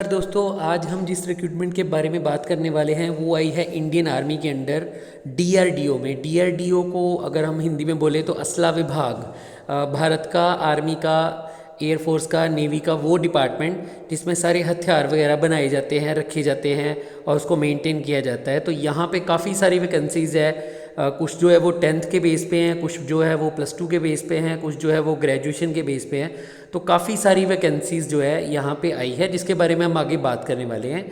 दोस्तों, आज हम जिस रिक्रूटमेंट के बारे में बात करने वाले हैं वो आई है इंडियन आर्मी के अंडर डीआरडीओ में। डीआरडीओ को अगर हम हिंदी में बोले तो असला विभाग, भारत का आर्मी का, एयरफोर्स का, नेवी का वो डिपार्टमेंट जिसमें सारे हथियार वगैरह बनाए जाते हैं, रखे जाते हैं और उसको मेंटेन किया जाता है। तो यहाँ पे काफ़ी सारी वैकेंसीज़ है। कुछ जो है वो 10th के बेस पे हैं, कुछ जो है वो +2 के बेस पे हैं, कुछ जो है वो ग्रेजुएशन के बेस पे हैं। तो काफ़ी सारी वैकेंसीज़ जो है यहाँ पे आई है जिसके बारे में हम आगे बात करने वाले हैं।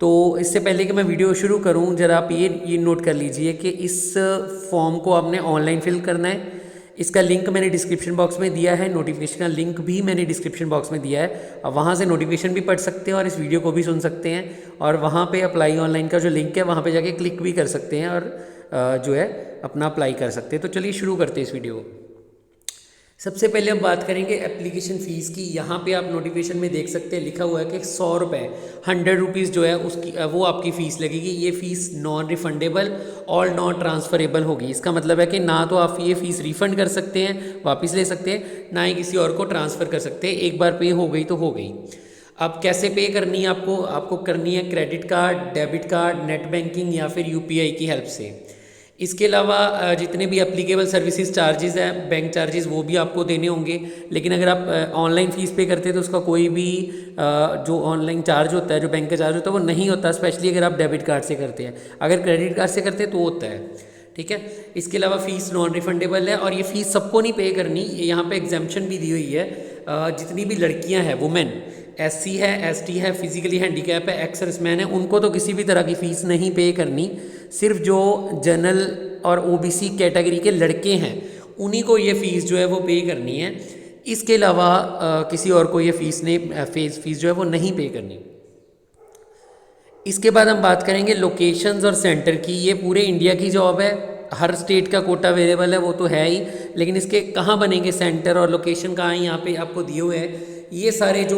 तो इससे पहले कि मैं वीडियो शुरू करूँ, ज़रा आप ये नोट कर लीजिए कि इस फॉर्म को आपने ऑनलाइन फिल करना है। इसका लिंक मैंने डिस्क्रिप्शन बॉक्स में दिया है, नोटिफिकेशन का लिंक भी मैंने डिस्क्रिप्शन बॉक्स में दिया है। अब वहाँ से नोटिफिकेशन भी पढ़ सकते हैं और इस वीडियो को भी सुन सकते हैं, और वहाँ पे अप्लाई ऑनलाइन का जो लिंक है वहाँ पे जाके क्लिक भी कर सकते हैं और जो है अपना अप्लाई कर सकते हैं। तो चलिए शुरू करते हैं इस वीडियो को। सबसे पहले हम बात करेंगे एप्लीकेशन फ़ीस की। यहाँ पे आप नोटिफिकेशन में देख सकते हैं लिखा हुआ है कि 100 रुपये, 100 रुपीज़ जो है उसकी वो आपकी फ़ीस लगेगी। ये फ़ीस नॉन रिफंडेबल और नॉन ट्रांसफ़रेबल होगी। इसका मतलब है कि ना तो आप ये फ़ीस रिफ़ंड कर सकते हैं, वापस ले सकते हैं, ना ही किसी और को ट्रांसफ़र कर सकते हैं। एक बार पे हो गई तो हो गई। अब कैसे पे करनी है आपको करनी है credit card, debit card, net banking या फिर यूपीआई की हेल्प से। इसके अलावा जितने भी एप्लीकेबल सर्विसेज चार्जेस हैं, बैंक चार्जेस, वो भी आपको देने होंगे। लेकिन अगर आप ऑनलाइन फ़ीस पे करते हैं तो उसका कोई भी जो ऑनलाइन चार्ज होता है, जो बैंक का चार्ज होता है, वो नहीं होता, स्पेशली अगर आप डेबिट कार्ड से करते हैं। अगर क्रेडिट कार्ड से करते हैं तो होता है, ठीक है। इसके अलावा फ़ीस नॉन रिफंडेबल है और ये फ़ीस सबको नहीं पे करनी। यहाँ पे एग्जाम्पशन भी दी हुई है। जितनी भी लड़कियाँ हैं, वुमेन, SC है, ST है, फिजिकली हैंडीकैप है, एक्स सर्विसमैन है, उनको तो किसी भी तरह की फ़ीस नहीं पे करनी। सिर्फ जो जनरल और OBC कैटेगरी के लड़के हैं उन्हीं को ये फ़ीस जो है वो पे करनी है। इसके अलावा किसी और को ये फ़ीस जो है वो नहीं पे करनी। इसके बाद हम बात करेंगे लोकेशंस और सेंटर की। ये पूरे इंडिया की जॉब है, हर स्टेट का कोटा अवेलेबल है, वो तो है ही, लेकिन इसके कहाँ बनेंगे सेंटर और लोकेशन कहाँ है यहाँ पे आपको दिए हुए हैं। ये सारे जो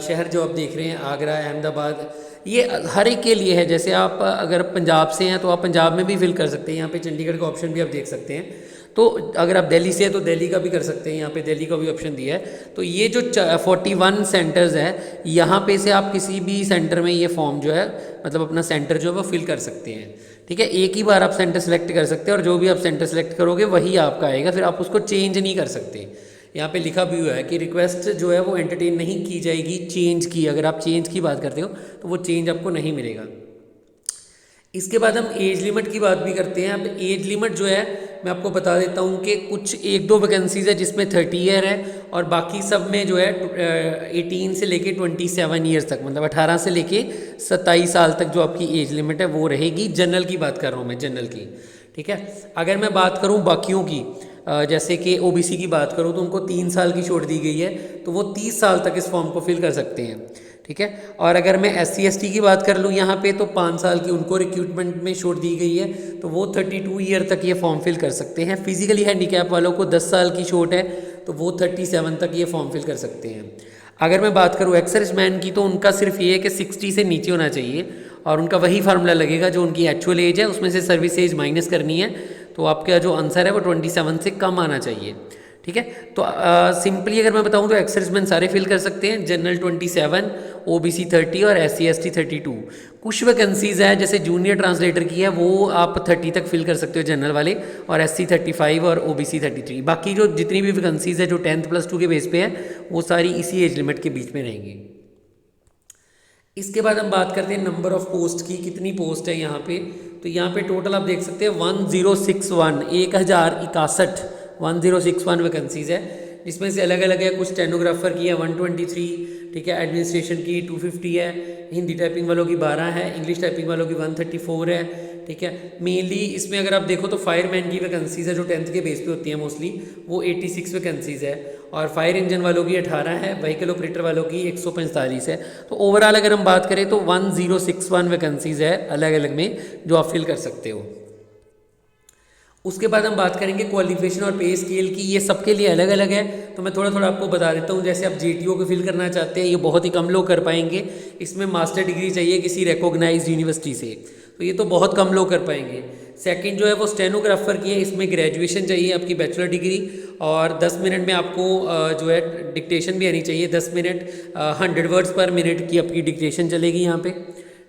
शहर जो आप देख रहे हैं, आगरा, अहमदाबाद, ये हर एक के लिए है। जैसे आप अगर पंजाब से हैं तो आप पंजाब में भी फिल कर सकते हैं। यहाँ पे चंडीगढ़ का ऑप्शन भी आप देख सकते हैं। तो अगर आप दिल्ली से हैं तो दिल्ली का भी कर सकते हैं, यहाँ पे दिल्ली का भी ऑप्शन दिया है। तो ये जो 41 सेंटर्स हैं, यहाँ पे से आप किसी भी सेंटर में ये फॉर्म जो है, मतलब अपना सेंटर जो है वो फिल कर सकते हैं, ठीक है। एक ही बार आप सेंटर सेलेक्ट कर सकते हैं और जो भी आप सेंटर सेलेक्ट करोगे वही आपका आएगा, फिर आप उसको चेंज नहीं कर सकते। यहाँ पे लिखा भी हुआ है कि रिक्वेस्ट जो है वो एंटरटेन नहीं की जाएगी चेंज की। अगर आप चेंज की बात करते हो तो वो चेंज आपको नहीं मिलेगा। इसके बाद हम एज लिमिट की बात भी करते हैं। अब एज लिमिट जो है मैं आपको बता देता हूँ कि कुछ 1-2 वैकेंसीज है जिसमें 30 ईयर है और बाकी सब में जो है 18 से लेके 27 ईयर्स तक, मतलब 18 से लेके 27 साल तक जो आपकी एज लिमिट है वो रहेगी। जनरल की बात कर रहा हूँ मैं, जनरल की, ठीक है। अगर मैं बात करूँ बाकियों की, जैसे कि OBC की बात करूँ तो उनको 3 साल की छूट दी गई है, तो वो 30 साल तक इस फॉर्म को फिल कर सकते हैं, ठीक है। और अगर मैं SC ST की बात कर लूँ यहाँ पे, तो 5 साल की उनको रिक्रूटमेंट में छूट दी गई है, तो वो 32 ईयर तक ये फॉर्म फिल कर सकते हैं। फिजिकली हैंडीकैप वालों को 10 साल की छूट है, तो वो 37 तक ये फॉर्म फिल कर सकते हैं। अगर मैं बात करूँ एक्स सर्विसमैन की, तो उनका सिर्फ ये है कि 60 से नीचे होना चाहिए और उनका वही फार्मूला लगेगा जो उनकी एक्चुअल एज है, उसमें से सर्विस एज माइनस करनी है, तो आपका जो आंसर है वो 27 से कम आना चाहिए, ठीक है। तो सिंपली अगर मैं बताऊं तो एक्स सर्विसमैन सारे फिल कर सकते हैं, जनरल 27, OBC 30 और SC ST 32। कुछ वैकेंसीज है जैसे जूनियर ट्रांसलेटर की है, वो आप 30 तक फिल कर सकते हो जनरल वाले, और SC 35 और OBC 33। बाकी जो जितनी भी वैकेंसीज है जो 10th +2 के बेस पे है वो सारी इसी एज लिमिट के बीच में रहेंगी। इसके बाद हम बात करते हैं नंबर ऑफ़ पोस्ट की, कितनी पोस्ट है यहाँ पे। तो यहाँ पे टोटल आप देख सकते हैं 1061 वैकेंसीज़ है, जिसमें से अलग अलग है। कुछ स्टेनोग्राफर की है 123, ठीक है, एडमिनिस्ट्रेशन की 250 है, हिंदी टाइपिंग वालों की 12 है, इंग्लिश टाइपिंग वालों की 134 है, ठीक है। मेनली इसमें अगर आप देखो तो फायरमैन की वैकेंसीज़ है जो 10th के बेस पे होती है मोस्टली, वो 86 वैकेंसीज़ है, और फायर इंजन वालों की 18 है, व्हीकल ऑपरेटर वालों की 145 है। तो ओवरऑल अगर हम बात करें तो 1061 वैकेंसीज़ है अलग अलग में जो आप फिल कर सकते हो। उसके बाद हम बात करेंगे क्वालिफिकेशन और पे स्केल की। ये सबके लिए अलग अलग है, तो मैं थोड़ा थोड़ा आपको बता देता हूँ। जैसे आप JTO को फिल करना चाहते हैं, ये बहुत ही कम लोग कर पाएंगे। इसमें मास्टर डिग्री चाहिए किसी रिकॉग्नाइज्ड यूनिवर्सिटी से, तो ये तो बहुत कम लोग कर पाएंगे। सेकंड जो है वो स्टेनोग्राफर की है, इसमें ग्रेजुएशन चाहिए आपकी बैचलर डिग्री, और 10 मिनट में आपको जो है डिक्टेशन भी आनी चाहिए। 10 मिनट 100 वर्ड्स पर मिनट की आपकी डिक्टेशन चलेगी यहाँ पे,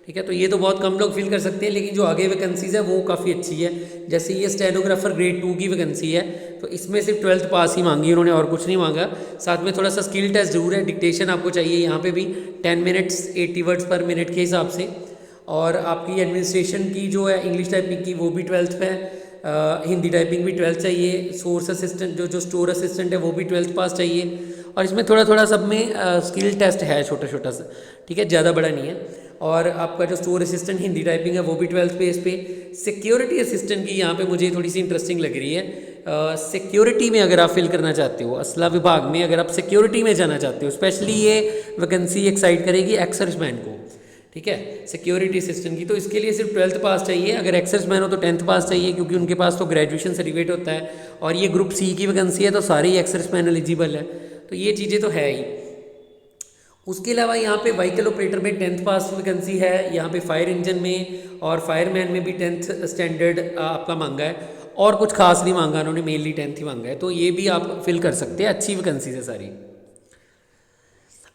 ठीक है। तो ये तो बहुत कम लोग फिल कर सकते हैं, लेकिन जो आगे वैकेंसीज़ है वो काफ़ी अच्छी है। जैसे ये स्टेनोग्राफर ग्रेड 2 की वैकेंसी है, तो इसमें सिर्फ 12th पास ही मांगी उन्होंने और कुछ नहीं मांगा। साथ में थोड़ा सा स्किल टेस्ट जरूर है, डिक्टेशन आपको चाहिए यहाँ पे भी 10 मिनट्स 80 वर्ड्स पर मिनट के हिसाब से। और आपकी एडमिनिस्ट्रेशन की जो है इंग्लिश टाइपिंग की वो भी 12th पे है, हिंदी टाइपिंग भी 12th चाहिए। सोर्स असिस्टेंट जो स्टोर असिस्टेंट है वो भी 12th पास चाहिए। और इसमें थोड़ा थोड़ा सब में स्किल टेस्ट है छोटा छोटा सा, ठीक है, ज़्यादा बड़ा नहीं है। और आपका जो स्टोर असिस्टेंट हिंदी टाइपिंग है वो भी 12th बेस पे। सिक्योरिटी असिस्टेंट की यहाँ पे मुझे थोड़ी सी इंटरेस्टिंग लग रही है। सिक्योरिटी में अगर आप फिल करना चाहते हो, असला विभाग में अगर आप सिक्योरिटी में जाना चाहते हो, स्पेशली ये वैकेंसी एक्साइट करेगी एक्स सर्विसमैन को, ठीक है, सिक्योरिटी असिस्टेंट की। तो इसके लिए सिर्फ 12th पास चाहिए। अगर एक्स सर्विसमैन हो तो 10th पास चाहिए, क्योंकि उनके पास तो ग्रेजुएशन सर्टिफिकेट होता है। और ये ग्रुप सी की वैकेंसी है, तो सारे ही एक्स सर्विसमैन एलिजिबल है। तो ये चीज़ें तो है ही। उसके अलावा यहाँ पे व्हीकल ऑपरेटर में 10th पास वैकेंसी है। यहाँ पे फायर इंजन में और फायरमैन में भी 10th स्टैंडर्ड आपका मांगा है, और कुछ खास नहीं मांगा उन्होंने, मेनली 10th ही मांगा है। तो ये भी आप फिल कर सकते हैं, अच्छी वैकेंसीज है सारी।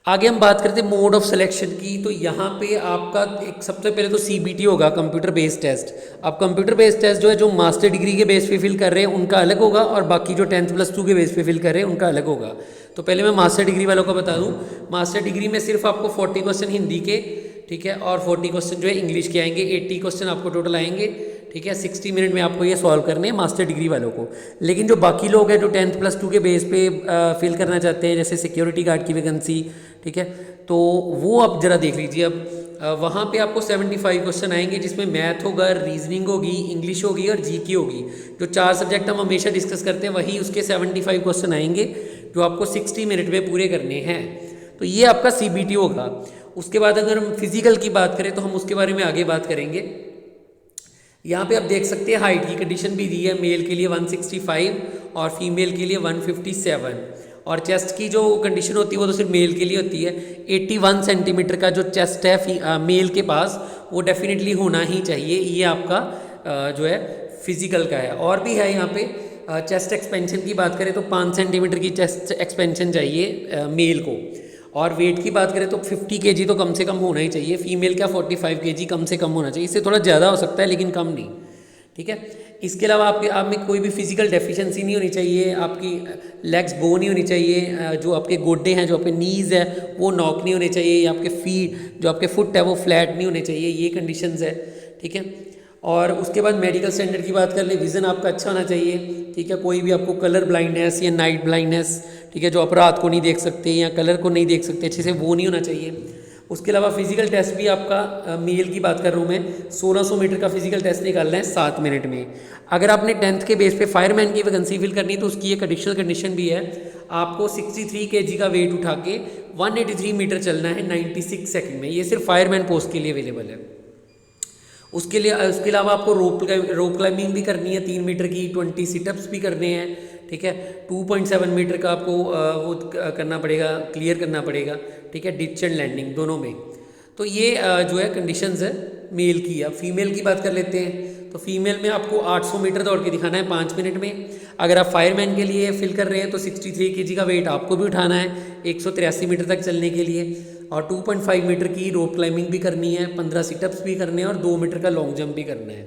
आगे हम बात करते हैं मोड ऑफ सिलेक्शन की। तो यहाँ पे आपका एक सबसे पहले तो CBT होगा, कंप्यूटर बेस्ड टेस्ट। अब कंप्यूटर बेस्ड टेस्ट जो है, जो मास्टर डिग्री के बेस पे फिल कर रहे हैं उनका अलग होगा, और बाकी जो 10th+2 के बेस पे फिल कर रहे हैं उनका अलग होगा। तो पहले मैं मास्टर डिग्री वालों को बता दूं, मास्टर डिग्री में सिर्फ आपको 40 क्वेश्चन हिंदी के, ठीक है, और 40 क्वेश्चन जो है इंग्लिश के आएंगे। 80 क्वेश्चन आपको टोटल आएंगे, ठीक है। 60 मिनट में आपको ये सॉल्व करने हैं मास्टर डिग्री वालों को। लेकिन जो बाकी लोग हैं जो 10th+2 के बेस पे फिल करना चाहते हैं, जैसे सिक्योरिटी गार्ड की वैकेंसी, ठीक है, तो वो आप ज़रा देख लीजिए। अब वहाँ पे आपको 75 क्वेश्चन आएंगे, जिसमें मैथ होगा, रीजनिंग होगी, इंग्लिश होगी और GK होगी। जो 4 सब्जेक्ट हम हमेशा डिस्कस करते हैं, वही उसके 75 क्वेश्चन आएंगे, जो आपको 60 मिनट में पूरे करने हैं। तो ये आपका CBT होगा। उसके बाद अगर हम फिजिकल की बात करें तो हम उसके बारे में आगे बात करेंगे। यहाँ पे आप देख सकते हैं हाइट की कंडीशन भी दी है, मेल के लिए 165 और फीमेल के लिए 157। और चेस्ट की जो कंडीशन होती है वो तो सिर्फ मेल के लिए होती है। 81 सेंटीमीटर का जो चेस्ट है मेल के पास, वो डेफिनेटली होना ही चाहिए। ये आपका जो है फिजिकल का है। और भी है यहाँ पे चेस्ट एक्सपेंशन की बात करें तो 5 सेंटीमीटर की चेस्ट एक्सपेंशन चाहिए मेल को। और वेट की बात करें तो 50 kg तो कम से कम होना ही चाहिए। फीमेल का 45 kg कम से कम होना चाहिए, इससे थोड़ा ज़्यादा हो सकता है लेकिन कम नहीं, ठीक है। इसके अलावा आप में कोई भी फिजिकल डेफिशिएंसी नहीं होनी चाहिए, आपकी लेग्स बो नहीं होनी चाहिए, जो आपके गोड्डे हैं, जो आपके नीज़ है वो नॉक नहीं होने चाहिए, या आपके फीट जो आपके फुट है वो फ्लैट नहीं होने चाहिए। ये कंडीशंस है, ठीक है। और उसके बाद मेडिकल स्टैंडर्ड की बात कर ले, विज़न आपका अच्छा होना चाहिए, ठीक है। कोई भी आपको कलर ब्लाइंडनेस या नाइट ब्लाइंडनेस, ठीक है, जो आप रात को नहीं देख सकते या कलर को नहीं देख सकते अच्छे से, वो नहीं होना चाहिए। उसके अलावा फिजिकल टेस्ट भी आपका मेल की बात कर रहा हूँ मैं, 1600 मीटर का फिजिकल टेस्ट निकालना है 7 मिनट में। अगर आपने 10th के बेस पे फायरमैन की वैकेंसी फिल करनी है तो उसकी एक एडिशनल कंडीशन भी है, आपको 63 kg का वेट उठा के 183 मीटर चलना है 96 सेकंड में। ये सिर्फ फायरमैन पोस्ट के लिए अवेलेबल है। उसके अलावा आपको रोप क्लाइंबिंग भी करनी है 3 मीटर की, 20 सिटअप्स भी करने हैं, ठीक है। 2.7 मीटर का आपको वो करना पड़ेगा, क्लियर करना पड़ेगा, ठीक है, डिच एंड लैंडिंग दोनों में। तो ये जो है कंडीशंस है मेल की। अब फीमेल की बात कर लेते हैं। तो फीमेल में आपको 800 मीटर दौड़ के दिखाना है 5 मिनट में। अगर आप फायरमैन के लिए फिल कर रहे हैं तो 63 kg का वेट आपको भी उठाना है 183 मीटर तक चलने के लिए, और 2.5 मीटर की रोप क्लाइंबिंग भी करनी है, 15 सिटअप्स भी करने हैं और 2 मीटर का लॉन्ग जंप भी करना है,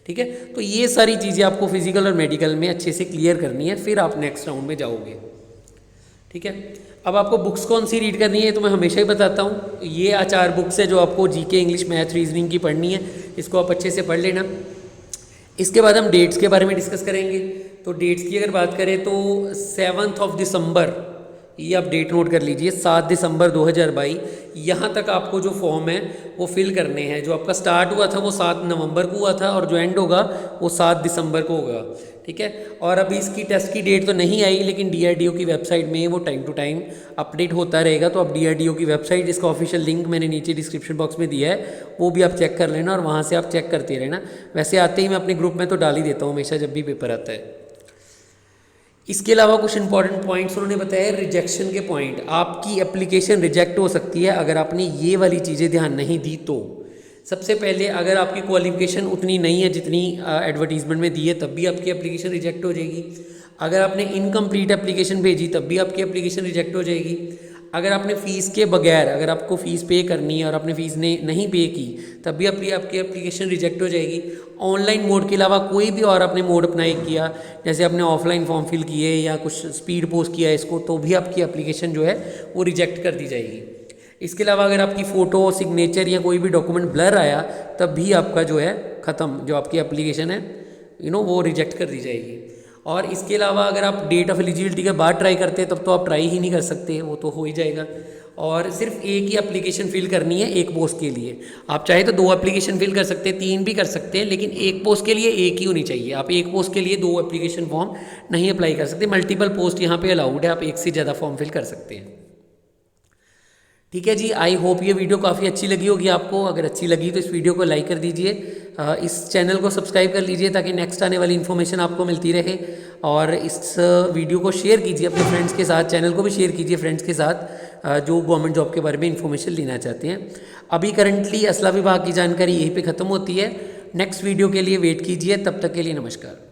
ठीक है। तो ये सारी चीज़ें आपको फिजिकल और मेडिकल में अच्छे से क्लियर करनी है, फिर आप नेक्स्ट राउंड में जाओगे, ठीक है। अब आपको बुक्स कौन सी रीड करनी है तो मैं हमेशा ही बताता हूँ, ये 4 बुक्स है जो आपको GK, इंग्लिश, मैथ, रीजनिंग की पढ़नी है, इसको आप अच्छे से पढ़ लेना। इसके बाद हम डेट्स के बारे में डिस्कस करेंगे। तो डेट्स की अगर बात करें तो 7 दिसंबर, ये आप डेट नोट कर लीजिए, 7 दिसंबर 2022 यहाँ तक आपको जो फॉर्म है वो फिल करने हैं। जो आपका स्टार्ट हुआ था वो 7 नवंबर को हुआ था और जो एंड होगा वो 7 दिसंबर को होगा, ठीक है। और अभी इसकी टेस्ट की डेट तो नहीं आई, लेकिन DRDO की वेबसाइट में वो टाइम टू टाइम अपडेट होता रहेगा। तो अब DRDO की वेबसाइट, जिसका ऑफिशियल लिंक मैंने नीचे डिस्क्रिप्शन बॉक्स में दिया है, वो भी आप चेक कर लेना और वहाँ से आप चेक करते रहना। वैसे आते ही मैं अपने ग्रुप में तो डाल ही देता हूँ हमेशा जब भी पेपर आता है। इसके अलावा कुछ इंपॉर्टेंट पॉइंट्स उन्होंने बताया, रिजेक्शन के पॉइंट। आपकी एप्लीकेशन रिजेक्ट हो सकती है अगर आपने ये वाली चीज़ें ध्यान नहीं दी तो। सबसे पहले अगर आपकी क्वालिफिकेशन उतनी नहीं है जितनी एडवर्टीजमेंट में दी है, तब भी आपकी एप्लीकेशन रिजेक्ट हो जाएगी। अगर आपने इनकम्प्लीट एप्लीकेशन भेजी तब भी आपकी एप्लीकेशन रिजेक्ट हो जाएगी। अगर आपने फ़ीस के बगैर, अगर आपको फ़ीस पे करनी है और आपने फ़ीस ने नहीं पे की, तब भी आपकी एप्लीकेशन रिजेक्ट हो जाएगी। ऑनलाइन मोड के अलावा कोई भी और आपने मोड अप्लाई किया, जैसे आपने ऑफलाइन फॉर्म फिल किए या कुछ स्पीड पोस्ट किया इसको, तो भी आपकी एप्लीकेशन जो है वो रिजेक्ट कर दी जाएगी। इसके अलावा अगर आपकी फ़ोटो, सिग्नेचर या कोई भी डॉक्यूमेंट ब्लर आया, तब भी आपका जो है ख़त्म, जो आपकी एप्लीकेशन है वो रिजेक्ट कर दी जाएगी। और इसके अलावा अगर आप डेट ऑफ एलिजिबिलिटी के बाद ट्राई करते हैं, तब तो आप ट्राई ही नहीं कर सकते, वो तो हो ही जाएगा। और सिर्फ एक ही एप्लीकेशन फिल करनी है एक पोस्ट के लिए। आप चाहे तो 2 एप्लीकेशन फिल कर सकते हैं, 3 भी कर सकते हैं, लेकिन एक पोस्ट के लिए एक ही होनी चाहिए। आप एक पोस्ट के लिए 2 एप्लीकेशन फॉर्म नहीं अप्लाई कर सकते। मल्टीपल पोस्ट यहाँ पे अलाउड है, आप एक से ज़्यादा फॉर्म फिल कर सकते हैं। ठीक है जी, आई होप ये वीडियो काफ़ी अच्छी लगी होगी आपको। अगर अच्छी लगी तो इस वीडियो को लाइक कर दीजिए, इस चैनल को सब्सक्राइब कर लीजिए ताकि नेक्स्ट आने वाली इन्फॉर्मेशन आपको मिलती रहे। और इस वीडियो को शेयर कीजिए अपने फ्रेंड्स के साथ, चैनल को भी शेयर कीजिए फ्रेंड्स के साथ जो गवर्नमेंट जॉब के बारे में इन्फॉर्मेशन लेना चाहते हैं। अभी करंटली असला विभाग की जानकारी यहीं पे ख़त्म होती है। नेक्स्ट वीडियो के लिए वेट कीजिए, तब तक के लिए नमस्कार।